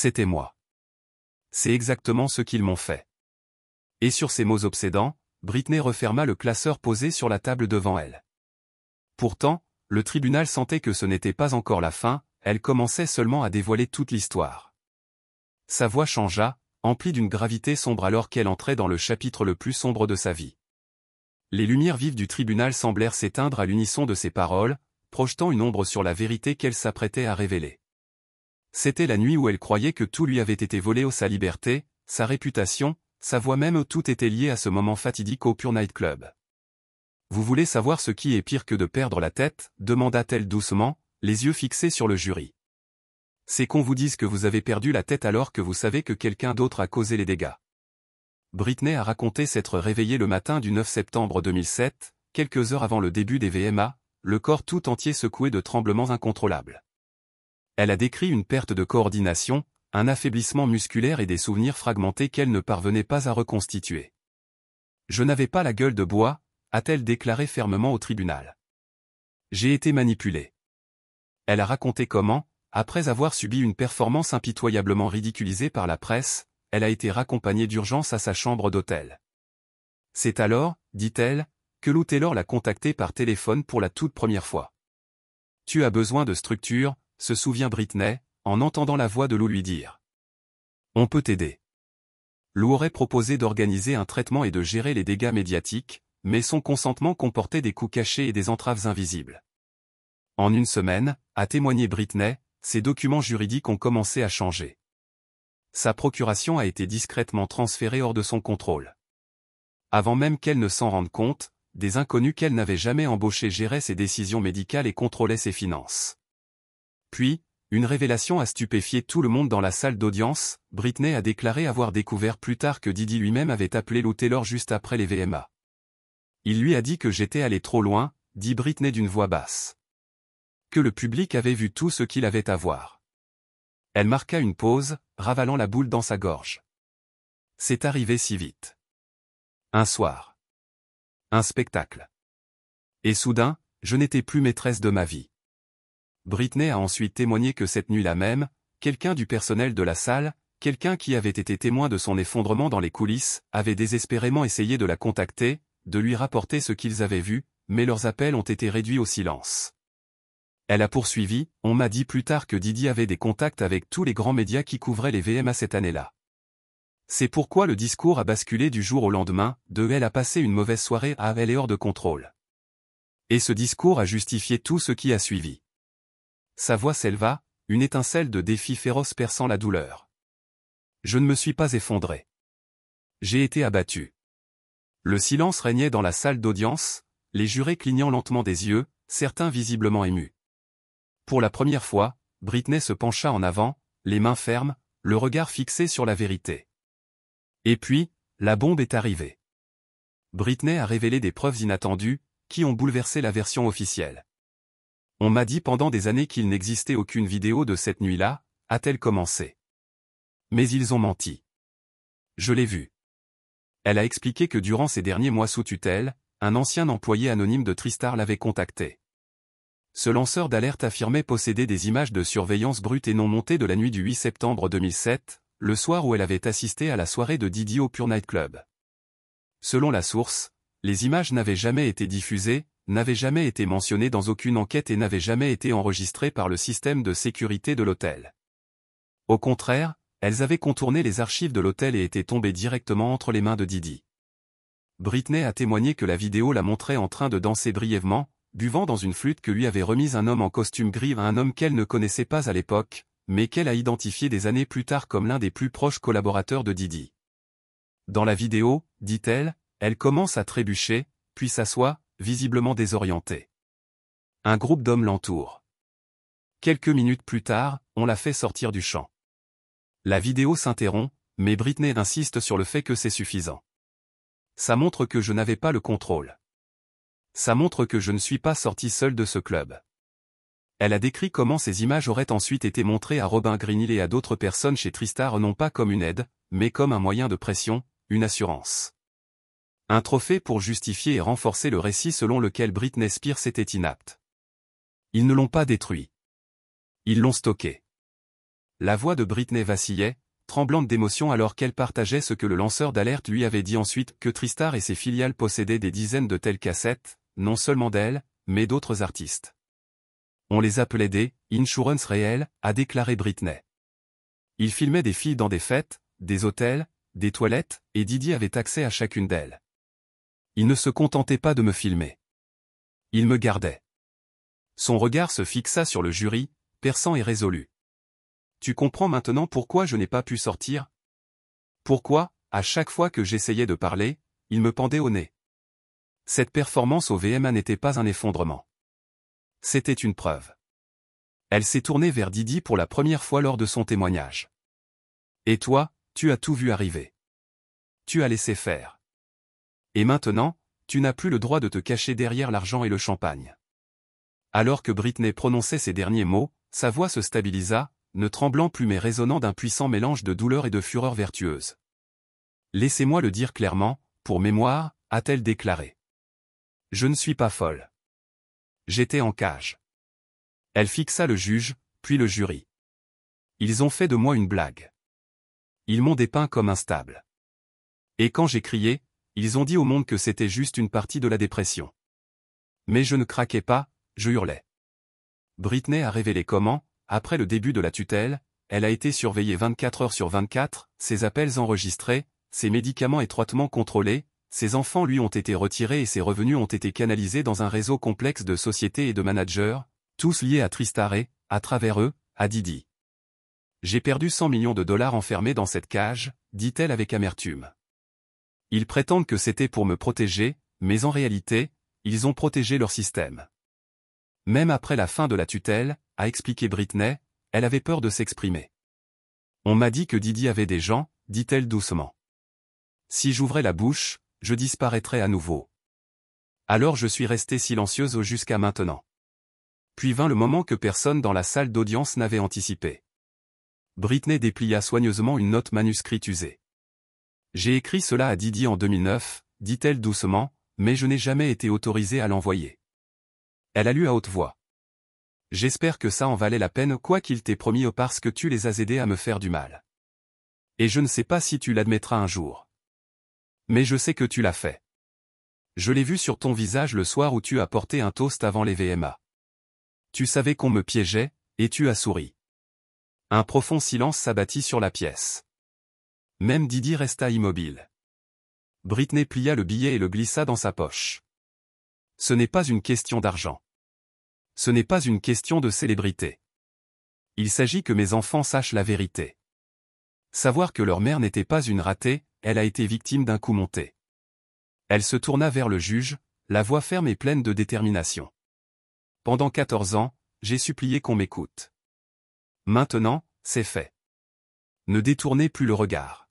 C'était moi. C'est exactement ce qu'ils m'ont fait. Et sur ces mots obsédants, Britney referma le classeur posé sur la table devant elle. Pourtant, le tribunal sentait que ce n'était pas encore la fin, elle commençait seulement à dévoiler toute l'histoire. Sa voix changea, emplie d'une gravité sombre alors qu'elle entrait dans le chapitre le plus sombre de sa vie. Les lumières vives du tribunal semblèrent s'éteindre à l'unisson de ses paroles, projetant une ombre sur la vérité qu'elle s'apprêtait à révéler. C'était la nuit où elle croyait que tout lui avait été volé, sa liberté, sa réputation, sa voix même, tout était lié à ce moment fatidique au Pure Night Club. « Vous voulez savoir ce qui est pire que de perdre la tête ?» demanda-t-elle doucement, les yeux fixés sur le jury. « C'est qu'on vous dise que vous avez perdu la tête alors que vous savez que quelqu'un d'autre a causé les dégâts. » Britney a raconté s'être réveillée le matin du 9 septembre 2007, quelques heures avant le début des VMA, le corps tout entier secoué de tremblements incontrôlables. Elle a décrit une perte de coordination, un affaiblissement musculaire et des souvenirs fragmentés qu'elle ne parvenait pas à reconstituer. « Je n'avais pas la gueule de bois », a-t-elle déclaré fermement au tribunal. « J'ai été manipulée. » Elle a raconté comment, après avoir subi une performance impitoyablement ridiculisée par la presse, elle a été raccompagnée d'urgence à sa chambre d'hôtel. C'est alors, dit-elle, que Lou Taylor l'a contactée par téléphone pour la toute première fois. « Tu as besoin de structure », se souvient Britney, en entendant la voix de Lou lui dire. « On peut t'aider. » Lou aurait proposé d'organiser un traitement et de gérer les dégâts médiatiques, mais son consentement comportait des coûts cachés et des entraves invisibles. En une semaine, a témoigné Britney, ses documents juridiques ont commencé à changer. Sa procuration a été discrètement transférée hors de son contrôle. Avant même qu'elle ne s'en rende compte, des inconnus qu'elle n'avait jamais embauchés géraient ses décisions médicales et contrôlaient ses finances. Puis, une révélation a stupéfié tout le monde dans la salle d'audience. Britney a déclaré avoir découvert plus tard que Diddy lui-même avait appelé Lou Taylor juste après les VMA. Il lui a dit que j'étais allé trop loin, dit Britney d'une voix basse. Que le public avait vu tout ce qu'il avait à voir. Elle marqua une pause, ravalant la boule dans sa gorge. C'est arrivé si vite. Un soir. Un spectacle. Et soudain, je n'étais plus maîtresse de ma vie. Britney a ensuite témoigné que cette nuit-là même, quelqu'un du personnel de la salle, quelqu'un qui avait été témoin de son effondrement dans les coulisses, avait désespérément essayé de la contacter, de lui rapporter ce qu'ils avaient vu, mais leurs appels ont été réduits au silence. Elle a poursuivi, on m'a dit plus tard que Diddy avait des contacts avec tous les grands médias qui couvraient les VMA cette année-là. C'est pourquoi le discours a basculé du jour au lendemain, elle a passé une mauvaise soirée à elle est hors de contrôle. Et ce discours a justifié tout ce qui a suivi. Sa voix s'éleva, une étincelle de défi féroce perçant la douleur. Je ne me suis pas effondré. J'ai été abattu. Le silence régnait dans la salle d'audience, les jurés clignant lentement des yeux, certains visiblement émus. Pour la première fois, Britney se pencha en avant, les mains fermes, le regard fixé sur la vérité. Et puis, la bombe est arrivée. Britney a révélé des preuves inattendues, qui ont bouleversé la version officielle. On m'a dit pendant des années qu'il n'existait aucune vidéo de cette nuit-là, a-t-elle commencé. Mais ils ont menti. Je l'ai vue. Elle a expliqué que durant ces derniers mois sous tutelle, un ancien employé anonyme de Tristar l'avait contacté. Ce lanceur d'alerte affirmait posséder des images de surveillance brutes et non montées de la nuit du 8 septembre 2007, le soir où elle avait assisté à la soirée de Diddy au Pure Night Club. Selon la source, les images n'avaient jamais été diffusées, n'avaient jamais été mentionnées dans aucune enquête et n'avaient jamais été enregistrées par le système de sécurité de l'hôtel. Au contraire, elles avaient contourné les archives de l'hôtel et étaient tombées directement entre les mains de Diddy. Britney a témoigné que la vidéo la montrait en train de danser brièvement, buvant dans une flûte que lui avait remise un homme en costume gris, un homme qu'elle ne connaissait pas à l'époque, mais qu'elle a identifié des années plus tard comme l'un des plus proches collaborateurs de Diddy. Dans la vidéo, dit-elle, elle commence à trébucher, puis s'assoit, visiblement désorientée. Un groupe d'hommes l'entoure. Quelques minutes plus tard, on la fait sortir du champ. La vidéo s'interrompt, mais Britney insiste sur le fait que c'est suffisant. Ça montre que je n'avais pas le contrôle. Ça montre que je ne suis pas sortie seule de ce club. Elle a décrit comment ces images auraient ensuite été montrées à Robin Greenhill et à d'autres personnes chez Tristar non pas comme une aide, mais comme un moyen de pression, une assurance. Un trophée pour justifier et renforcer le récit selon lequel Britney Spears était inapte. Ils ne l'ont pas détruit. Ils l'ont stocké. La voix de Britney vacillait, tremblante d'émotion alors qu'elle partageait ce que le lanceur d'alerte lui avait dit ensuite, que Tristar et ses filiales possédaient des dizaines de telles cassettes, non seulement d'elle, mais d'autres artistes. On les appelait des « insurance réels », a déclaré Britney. Ils filmaient des filles dans des fêtes, des hôtels, des toilettes, et Didi avait accès à chacune d'elles. Il ne se contentait pas de me filmer. Il me gardait. Son regard se fixa sur le jury, perçant et résolu. Tu comprends maintenant pourquoi je n'ai pas pu sortir? Pourquoi, à chaque fois que j'essayais de parler, il me pendait au nez. Cette performance au VMA n'était pas un effondrement. C'était une preuve. Elle s'est tournée vers Didi pour la première fois lors de son témoignage. Et toi, tu as tout vu arriver. Tu as laissé faire. Et maintenant, tu n'as plus le droit de te cacher derrière l'argent et le champagne. Alors que Britney prononçait ces derniers mots, sa voix se stabilisa, ne tremblant plus mais résonnant d'un puissant mélange de douleur et de fureur vertueuse. Laissez-moi le dire clairement, pour mémoire, a-t-elle déclaré. Je ne suis pas folle. J'étais en cage. Elle fixa le juge, puis le jury. Ils ont fait de moi une blague. Ils m'ont dépeint comme instable. Et quand j'ai crié, ils ont dit au monde que c'était juste une partie de la dépression. Mais je ne craquais pas, je hurlais. Britney a révélé comment, après le début de la tutelle, elle a été surveillée 24 heures sur 24, ses appels enregistrés, ses médicaments étroitement contrôlés, ses enfants lui ont été retirés et ses revenus ont été canalisés dans un réseau complexe de sociétés et de managers, tous liés à Tristar et, à travers eux, à Didi. J'ai perdu 100 millions de dollars enfermés dans cette cage, dit-elle avec amertume. Ils prétendent que c'était pour me protéger, mais en réalité, ils ont protégé leur système. Même après la fin de la tutelle, a expliqué Britney, elle avait peur de s'exprimer. On m'a dit que Didi avait des gens, dit-elle doucement. Si j'ouvrais la bouche, je disparaîtrais à nouveau. Alors je suis restée silencieuse jusqu'à maintenant. Puis vint le moment que personne dans la salle d'audience n'avait anticipé. Britney déplia soigneusement une note manuscrite usée. J'ai écrit cela à Didi en 2009, dit-elle doucement, mais je n'ai jamais été autorisée à l'envoyer. Elle a lu à haute voix. J'espère que ça en valait la peine quoi qu'il t'ait promis parce que tu les as aidés à me faire du mal. Et je ne sais pas si tu l'admettras un jour. Mais je sais que tu l'as fait. Je l'ai vu sur ton visage le soir où tu as porté un toast avant les VMA. Tu savais qu'on me piégeait, et tu as souri. Un profond silence s'abattit sur la pièce. Même Didi resta immobile. Britney plia le billet et le glissa dans sa poche. Ce n'est pas une question d'argent. Ce n'est pas une question de célébrité. Il s'agit que mes enfants sachent la vérité. Savoir que leur mère n'était pas une ratée, elle a été victime d'un coup monté. Elle se tourna vers le juge, la voix ferme et pleine de détermination. Pendant 14 ans, j'ai supplié qu'on m'écoute. Maintenant, c'est fait. Ne détournez plus le regard.